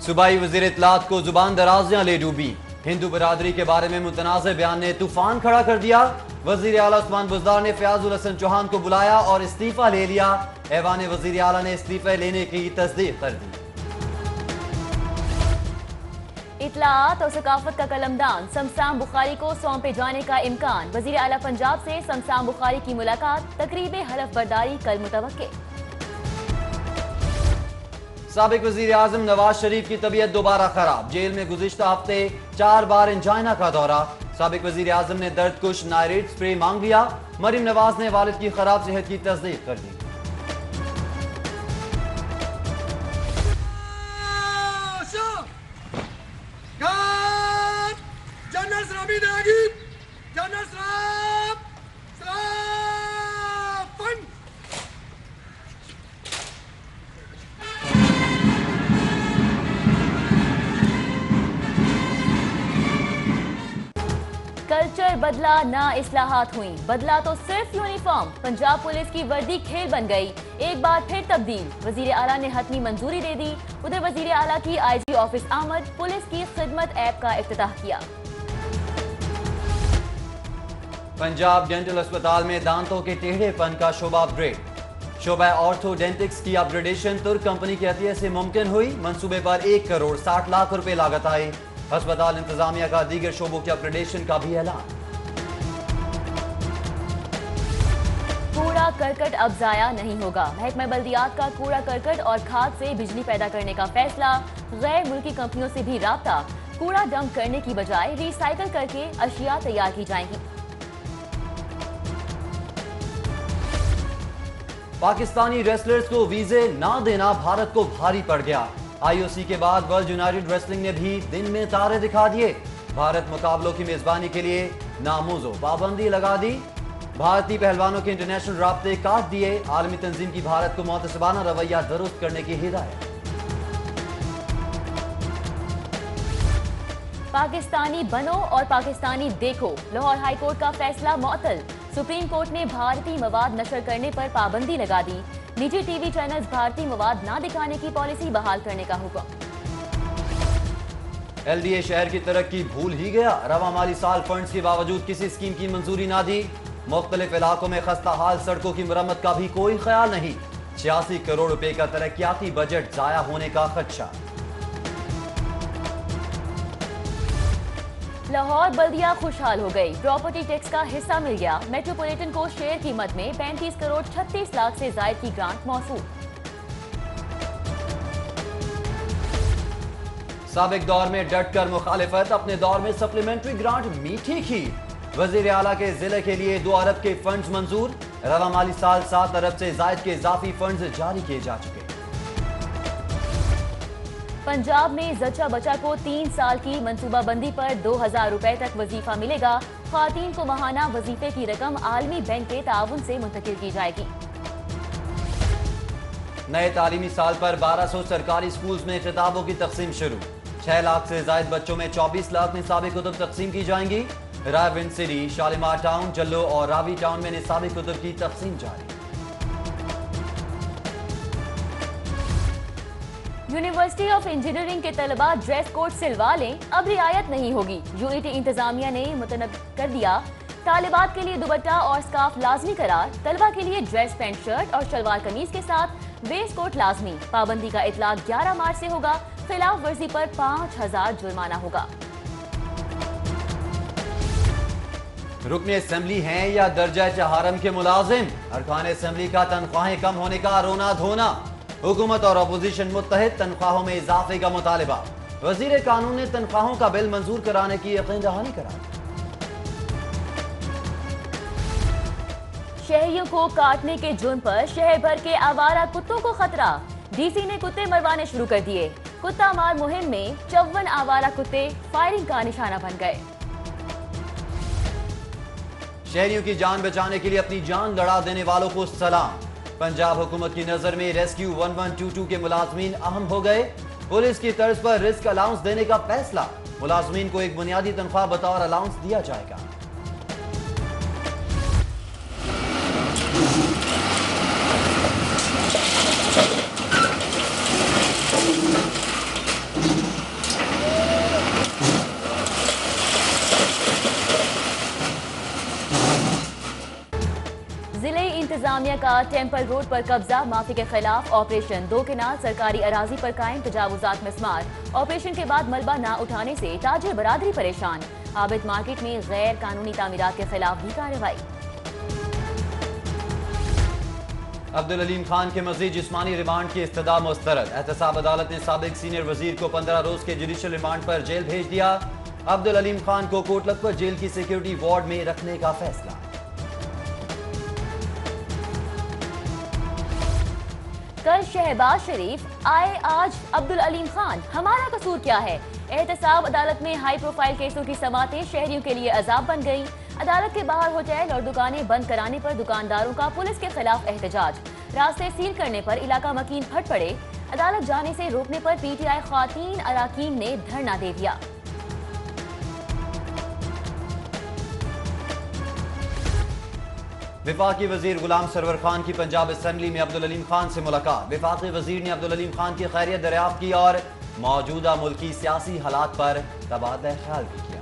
صوبائی وزیر اطلاعات کو زبان درازیاں لے ڈوبی، ہندو برادری کے بارے میں متنازع بیان نے طوفان کھڑا کر دیا۔ وزیر اعلیٰ عثمان بزدار نے فیاض الحسن چوہان کو بلایا اور استعفیٰ لے لیا۔ ایوان وزیر اعلیٰ نے استعفے لینے کی تصدیق کر دی۔ اطلاعات اور ثقافت کا قلمدان سمسام بخاری کو سونپے جانے کا امکان۔ وزیر اعلیٰ پنجاب سے سمسام بخاری کی ملاقات، تقریب حلف برداری کل متوقع۔ سابق وزیر اعظم نواز شریف کی طبیعت دوبارہ خراب، جیل میں گزشتہ ہفتے 4 بار انجائنا کا دورہ۔ سابق وزیر اعظم نے درد کش نائریٹ سپرے مانگ لیا۔ مریم نواز نے والد کی خراب صحت کی تصدیق کر دی۔ کلچر بدلا نہ اصلاحات ہوئیں، بدلا تو صرف یونیفارم۔ پنجاب پولیس کی وردی کھیل بن گئی، ایک بار پھر تبدیل۔ وزیر اعلیٰ نے حتمی منظوری دے دی۔ ادھر وزیر اعلیٰ کی آئی جی آفس آمد، پولیس کی خدمت ایپ کا افتتاح کیا۔ پنجاب ڈینٹل اسپتال میں دانتوں کے ٹیڑھے پن کا شعبہ اپ گریڈ۔ شعبہ آرتھو ڈینٹکس کی اپ گریڈیشن ترک کمپنی کے عطیے سے ممکن ہوئی۔ منصوبے پر 1 کروڑ 60 لاکھ روپے لاگت آئی۔ ہسپتال انتظامیہ کا دیگر شعبوں کی اپ گریڈیشن کا بھی اعلان۔ کوڑا کرکٹ اب ضائع نہیں ہوگا، محکمہ بلدیات کا کوڑا کرکٹ اور کھاد سے بجلی پیدا کرنے کا فیصلہ۔ غیر ملکی کمپنیوں سے بھی رابطہ، کوڑا ڈمپ کرنے کی بجائے ری سائیکل کر کے اشیاء تیار کی جائیں گی۔ پاکستانی ریسلرز کو ویزے نہ دینا بھارت کو بھاری پڑ گیا۔ آئی او سی کے بعد ورلڈ یونائیٹڈ ریسلنگ نے بھی دن میں تارے دکھا دیے۔ بھارت مقابلوں کی میزبانی کے لیے ناموزوں پابندی لگا دی۔ بھارتی پہلوانوں کے انٹرنیشنل رابطے کاٹ دیے۔ عالمی تنظیم کی بھارت کو محتسبانہ رویہ درست کرنے کی ہدایت۔ پاکستانی بنو اور پاکستانی دیکھو، لاہور ہائی کورٹ کا فیصلہ معطل۔ سپریم کورٹ نے بھارتی مواد نشر کرنے پر پابندی لگا دی۔ نجی ٹی وی چینلز بھارتی مواد نہ دکھانے کی پالیسی بحال کرنے کا حکم۔ ایل ڈی اے شہر کی ترقی بھول ہی گیا، رواں مالی سال فنڈز کے باوجود کسی اسکیم کی منظوری نہ دی۔ مختلف علاقوں میں خستہ حال سڑکوں کی مرمت کا بھی کوئی خیال نہیں۔ 86 کروڑ روپے کا ترقیاتی بجٹ ضائع ہونے کا خدشہ۔ لاہور بلدیہ خوشحال ہو گئی، پراپرٹی ٹیکس کا حصہ مل گیا۔ میٹروپولیٹن کو شیئر قیمت میں 35 کروڑ 36 لاکھ سے زائد کی گرانٹ موصول۔ سابق دور میں ڈٹ کر مخالفت، اپنے دور میں سپلیمنٹری گرانٹ میٹھی کھی۔ وزیر اعلیٰ کے ضلع کے لیے 2 ارب کے فنڈز منظور۔ رواں مالی سال 7 ارب سے زائد کے اضافی فنڈز جاری کیے جا چکے۔ پنجاب میں زچہ بچہ کو 3 سال کی منصوبہ بندی پر 2000 روپے تک وظیفہ ملے گا۔ خواتین کو ماہانہ وظیفے کی رقم عالمی بینک کے تعاون سے منتقل کی جائے گی۔ نئے تعلیمی سال پر 1200 سرکاری سکولز میں کتابوں کی تقسیم شروع۔ 6 لاکھ سے زائد بچوں میں 24 لاکھ نصابی کتب تقسیم کی جائیں گی۔ رائے ونڈ سٹی، شالیمار ٹاؤن، جلو اور راوی ٹاؤن میں نصابی کتب کی تقسیم جاری۔ یونیورسٹی آف انجینئرنگ کے طلبہ ڈریس کوڈ سلوا لیں، اب رعایت نہیں ہوگی۔ یو ای ٹی انتظامیہ نے متنوع کر دیا، طالبات کے لیے دوپٹہ اور اسکارف لازمی قرار۔ طلبہ کے لیے ڈریس پینٹ شرٹ اور شلوار قمیض کے ساتھ ویسٹ کوٹ لازمی۔ پابندی کا اطلاق 11 مارچ سے ہوگا، خلاف ورزی پر 5000 جرمانہ ہوگا۔ رکن اسمبلی ہیں یا درجہ چہارم کے ملازم، ارکان اسمبلی کا تنخواہیں کم ہونے کا رونا دھونا۔ حکومت اور اپوزیشن متحد، تنخواہوں میں اضافے کا مطالبہ۔ وزیر قانون نے تنخواہوں کا بل منظور کرانے کی یقین دہانی کرائی۔ شہریوں کو کاٹنے کے جرم پر شہر بھر کے آوارہ کتوں کو خطرہ، ڈی سی نے کتے مروانے شروع کر دیے۔ کتا مار مہم میں 54 آوارہ کتے فائرنگ کا نشانہ بن گئے۔ شہریوں کی جان بچانے کے لیے اپنی جان لڑا دینے والوں کو سلام۔ پنجاب حکومت کی نظر میں ریسکیو 1122 کے ملازمین اہم ہو گئے۔ پولیس کی طرز پر رسک الاؤنس دینے کا فیصلہ، ملازمین کو ایک بنیادی تنخواہ بطور الاؤنس دیا جائے گا۔ ضلعی انتظامیہ کا ٹیمپل روڈ پر قبضہ، مافی کے خلاف آپریشن 2 کنال سرکاری اراضی پر قائم تجاوزات مسمار۔ آپریشن کے بعد ملبہ نہ اٹھانے سے تاجر برادری پریشان۔ عابد مارکیٹ میں غیر قانونی تعمیرات کے خلاف بھی کارروائی۔ عبدالعلیم خان کے مزید جسمانی ریمانڈ کی استدعا مسترد۔ احتساب عدالت نے سابق سینئر وزیر کو 15 روز کے جوڈیشل ریمانڈ پر جیل بھیج دیا۔ عبدالعلیم خان کو کوٹ لکھپت جیل کی سیکیورٹی وارڈ میں رکھنے کا فیصلہ۔ کل شہباز شریف آئے، آج عبدالعلیم خان، ہمارا قصور کیا ہے؟ احتساب عدالت میں ہائی پروفائل کیسوں کی سماعتیں شہریوں کے لیے عذاب بن گئیں۔ عدالت کے باہر ہوٹل اور دکانیں بند کرانے پر دکانداروں کا پولیس کے خلاف احتجاج، راستے سیل کرنے پر علاقہ مکین پھٹ پڑے۔ عدالت جانے سے روکنے پر پی ٹی آئی خواتین اراکین نے دھرنا دے دیا۔ وفاقی وزیر غلام سرور خان کی پنجاب اسمبلی میں عبدالعلیم خان سے ملاقات۔ وفاقی وزیر نے عبدالعلیم خان کی خیریت دریافت کی اور موجودہ ملکی سیاسی حالات پر تبادلہ خیال بھی کیا۔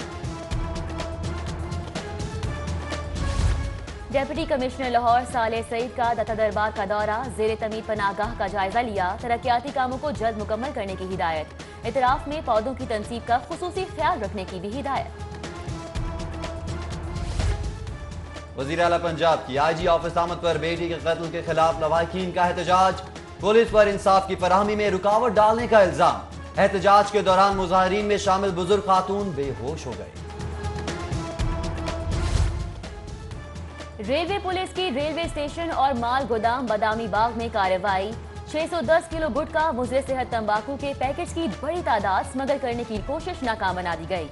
ڈپٹی کمشنر لاہور صالح سعید کا دتا دربار کا دورہ، زیر تمید پناہگاہ کا جائزہ لیا، ترقیاتی کاموں کو جلد مکمل کرنے کی ہدایت۔ اطراف میں پودوں کی تنصیب کا خصوصی خیال رکھنے کی بھی ہدایت۔ وزیر اعلیٰ پنجاب کی آئی جی آفس آمد پر بیٹی کے قتل کے خلاف لواحقین کا احتجاج، پولیس پر انصاف کی فراہمی میں رکاوٹ ڈالنے کا الزام۔ احتجاج کے دوران مظاہرین میں شامل بزرگ خاتون بے ہوش ہو گئے۔ ریلوے پولیس کی ریلوے اسٹیشن اور مال گودام بادامی باغ میں کارروائی، 610 کلو گٹکا مضر صحت تمباکو کے پیکٹس کی بڑی تعداد اسمگل کرنے کی کوشش ناکام بنا دی گئی۔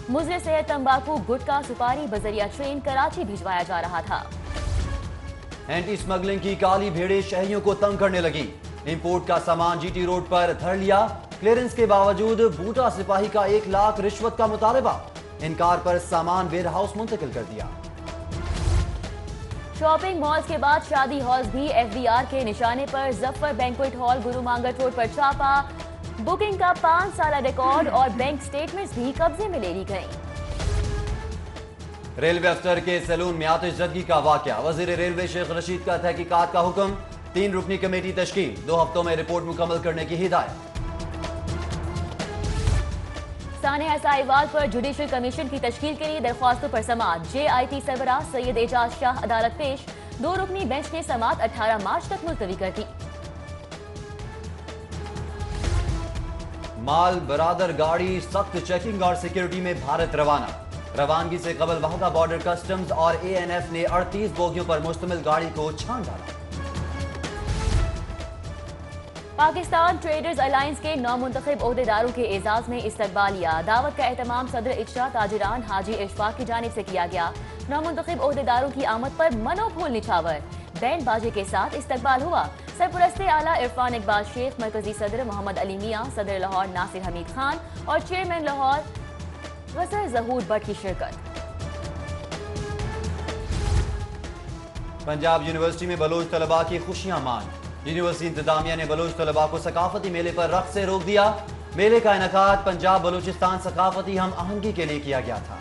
مضر صحت تمباکو گٹکا سپاری بذریعہ ٹرین کراچی بھجوایا جا رہا تھا۔ اینٹی اسمگلنگ کی کالی بھیڑیں شہریوں کو تنگ کرنے لگی۔ امپورٹ کا سامان جی ٹی روڈ پر دھر لیا، کلیئرنس کے باوجود بوٹا سپاہی کا 1 لاکھ رشوت کا مطالبہ، انکار پر سامان ویئر ہاؤس منتقل کر دیا۔ شاپنگ مالز کے بعد شادی ہالز بھی ایف بی آر کے نشانے پر، ظفر بینکویٹ ہال گرو مانگٹ روڈ پر چھاپا، بکنگ کا 5 سالہ ریکارڈ اور بینک سٹیٹمنٹس بھی قبضے میں لے لی گئیں۔ ریلوے افسر کے سیلون میں آتش زدگی کا واقعہ، وزیر ریلوے شیخ رشید کا تحقیقات کا حکم، 3 رکنی کمیٹی تشکیل، 2 ہفتوں میں رپورٹ مکمل کرنے کی ہدایت۔ سانحہ ساہیوال پر جوڈیشل کمیشن کی تشکیل کے لیے درخواستوں پر سماعت، جے آئی ٹی سربراہ سید اعجاز شاہ عدالت پیش، 2 رکنی بینچ نے سماعت 18 مارچ تک ملتوی کر دی۔ مال برادر گاڑی سخت چیکنگ اور سیکیورٹی میں بھارت روانہ۔ روانگی سے قبل واہگہ بارڈر کسٹمز اور اے این ایف نے 38 بوگیوں پر مشتمل گاڑی کو چھان ڈالا۔ پاکستان ٹریڈرز الائنس کے نومنتخب عہدیداروں کے اعزاز میں استقبالیہ، دعوت کا اہتمام صدر اجرا تاجران حاجی اشفاق کی جانب سے کیا گیا۔ نومنتخب عہدیداروں کی آمد پر منو پھول نچھاور، بینڈ باجے کے ساتھ استقبال ہوا۔ سرپرست اعلیٰ عرفان اقبال شیخ، مرکزی صدر محمد علی میاں، صدر لاہور ناصر حمید خان اور چیئرمین لاہور غسر ظہور بٹ کی شرکت۔ پنجاب یونیورسٹی میں بلوچ طلباء کی خوشیاں مان، یونیورسٹی انتظامیہ نے بلوچ طلباء کو ثقافتی میلے پر رقص سے روک دیا۔ میلے کا انعقاد پنجاب بلوچستان ثقافتی ہم آہنگی کے لیے کیا گیا تھا۔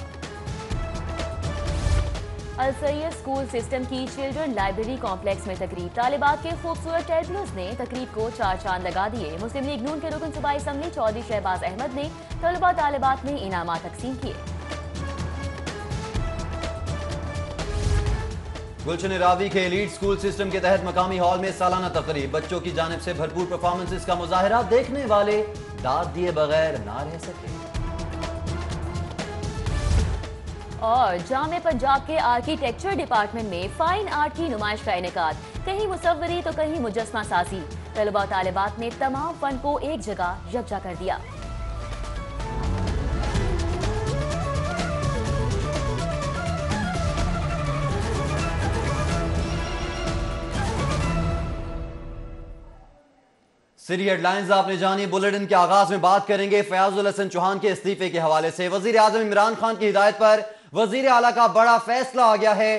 السید اسکول سسٹم کی چلڈرن لائبریری کمپلیکس میں تقریب، طالبات کے خوبصورت ٹیبلوز نے تقریب کو 4 چاند لگا دیے۔ مسلم لیگ نون کے رکن صوبائی اسمبلی چودھری شہباز احمد نے طلباء طالبات میں انعامات تقسیم کیے۔ گلشن راوی کے ایلیٹ اسکول سسٹم کے تحت مقامی ہال میں سالانہ تقریب، بچوں کی جانب سے بھرپور پرفارمنسز کا مظاہرہ، دیکھنے والے داد دیے بغیر نہ رہ سکے۔ اور جامعہ پنجاب کے آرکیٹیکچر ڈپارٹمنٹ میں فائن آرٹ کی نمائش کا انعقاد، کہیں مصوری تو کہیں مجسمہ سازی، طلباء و طالبات نے تمام فن کو ایک جگہ یکجا کر دیا۔ سری ہیڈ لائنز آپ نے جانی، بلیٹن کے آغاز میں بات کریں گے فیاض الحسن چوہان کے استعفے کے حوالے سے۔ وزیر اعظم عمران خان کی ہدایت پر وزیر اعلیٰ کا بڑا فیصلہ آ گیا ہے۔